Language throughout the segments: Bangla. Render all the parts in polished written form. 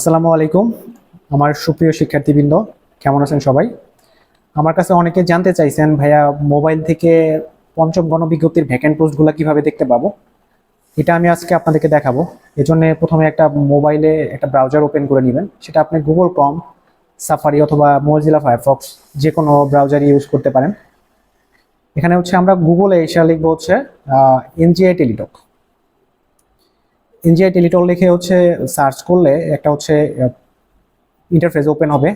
আসসালামু আলাইকুম। আমার সুপ্রিয় শিক্ষার্থীবৃন্দ, কেমন আছেন সবাই? আমার কাছে অনেকে জানতে চাইছেন, ভাইয়া মোবাইল থেকে পঞ্চম গণবিজ্ঞপ্তির ভ্যাকেন্ট পোস্টগুলো কিভাবে দেখতে পাবো। এটা আমি আজকে আপনাদেরকে দেখাবো। এজন্য প্রথমে একটা মোবাইলে একটা ব্রাউজার ওপেন করে নেবেন। সেটা আপনি গুগল ক্রোম, সাফারি অথবা মোজিলা ফায়ারফক্স যে কোনো ব্রাউজার ইউজ করতে পারেন। এখানে আমরা গুগলে এসে লিখবো এনজিআই টেলিটক। এনজিআই টেলিটক লিখে সার্চ করলে একটা ইন্টারফেস ওপেন হবে।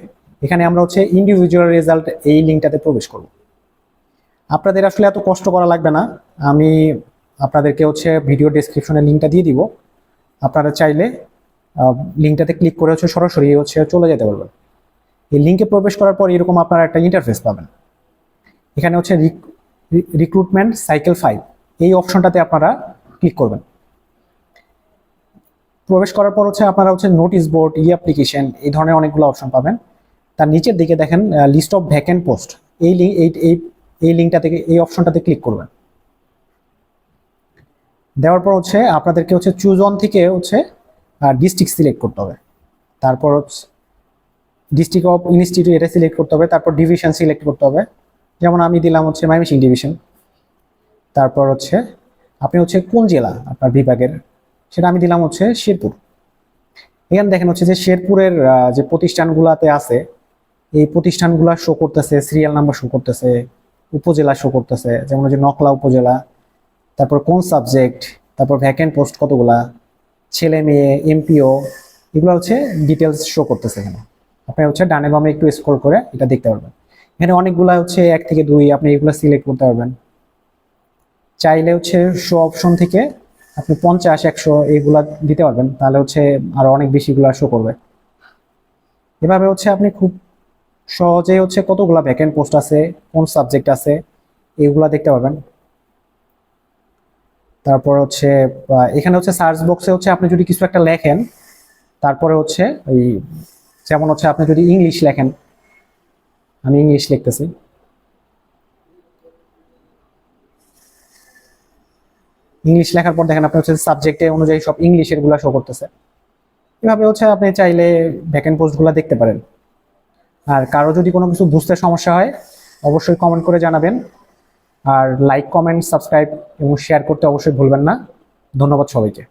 এখানে আমরা ইন্ডিভিজুয়াল রেজাল্ট এই লিঙ্কটাতে প্রবেশ করব। আপনাদের আসলে এত কষ্ট করা লাগবে না, আমি আপনাদেরকে ভিডিও ডেসক্রিপশনে লিঙ্কটা দিয়ে দিব। আপনারা চাইলে লিঙ্কটাতে ক্লিক করে সরাসরি চলে যেতে পারবেন। এই লিঙ্কে প্রবেশ করার পর এরকম আপনারা একটা ইন্টারফেস পাবেন। এখানে রিক্রুটমেন্ট সাইকেল 5 এই অপশনটাতে আপনারা ক্লিক করবেন। প্রবেশ করার পর আপনারা নোটিশ বোর্ড, ই অ্যাপ্লিকেশন এই ধরনের অনেকগুলো অপশন পাবেন। তার নিচের দিকে দেখেন লিস্ট অফ ভ্যাকেন্ট পোস্ট, এই লিঙ্কটা থেকে এই অপশনটাতে ক্লিক করবেন। দেওয়ার পর আপনাদেরকে চুজ অন থেকে ডিস্ট্রিক্ট সিলেক্ট করতে হবে। তারপর ডিস্ট্রিক্ট অফ ইনস্টিটিউট এটা সিলেক্ট করতে হবে। তারপর ডিভিশন সিলেক্ট করতে হবে। যেমন আমি দিলাম ময়মনসিংহ ডিভিশন। তারপর আপনি কোন জেলা আপনার বিভাগের, সেটা আমি দিলাম শেরপুর। এখানে দেখেন যে শেরপুরের যে প্রতিষ্ঠানগুলোতে আছে এই প্রতিষ্ঠানগুলো শো করতেছে, সিরিয়াল নাম্বার শো করতেছে, উপজেলা শো করতেছে, যেমন নকলা উপজেলা। তারপর কোন সাবজেক্ট, তারপর ভ্যাকেন্ট পোস্ট কতগুলা, ছেলে মেয়ে, এমপিও, এগুলো ডিটেলস শো করতেছে। এখানে আপনি ডানে বামে একটু স্ক্রল করে এটা দেখতে পারবেন। এখানে অনেকগুলা 1 থেকে 2 আপনি এগুলো সিলেক্ট করতে পারবেন। চাইলে শো অপশন থেকে আপনি 50, 100 এইগুলা দিতে পারবেন, তাহলে আরো অনেক বেশিগুলা শো করবে। এভাবে আপনি খুব সহজে কতগুলা ভ্যাকেন্ট পোস্ট আছে, কোন সাবজেক্ট আছে, এইগুলা দেখতে পারবেন। তারপর এখানে সার্চ বক্সে আপনি যদি কিছু একটা লেখেন, তারপরে ওই যেমন আপনি যদি ইংলিশ লেখেন, আমি ইংলিশ লিখতেছি। ইংলিশ লেখার পর দেখেন আপনি সাবজেক্টে অনুযায়ী সব ইংলিশের গুলা শো করতেছে। এভাবে আপনি চাইলে ভ্যাকেন্ট পোস্ট গুলা দেখতে পারেন। আর কারো যদি কোনো কিছু বুঝতে সমস্যা হয় অবশ্যই কমেন্ট করে জানাবেন। আর লাইক, কমেন্ট, সাবস্ক্রাইব এবং শেয়ার করতে অবশ্যই ভুলবেন না। ধন্যবাদ সবাইকে।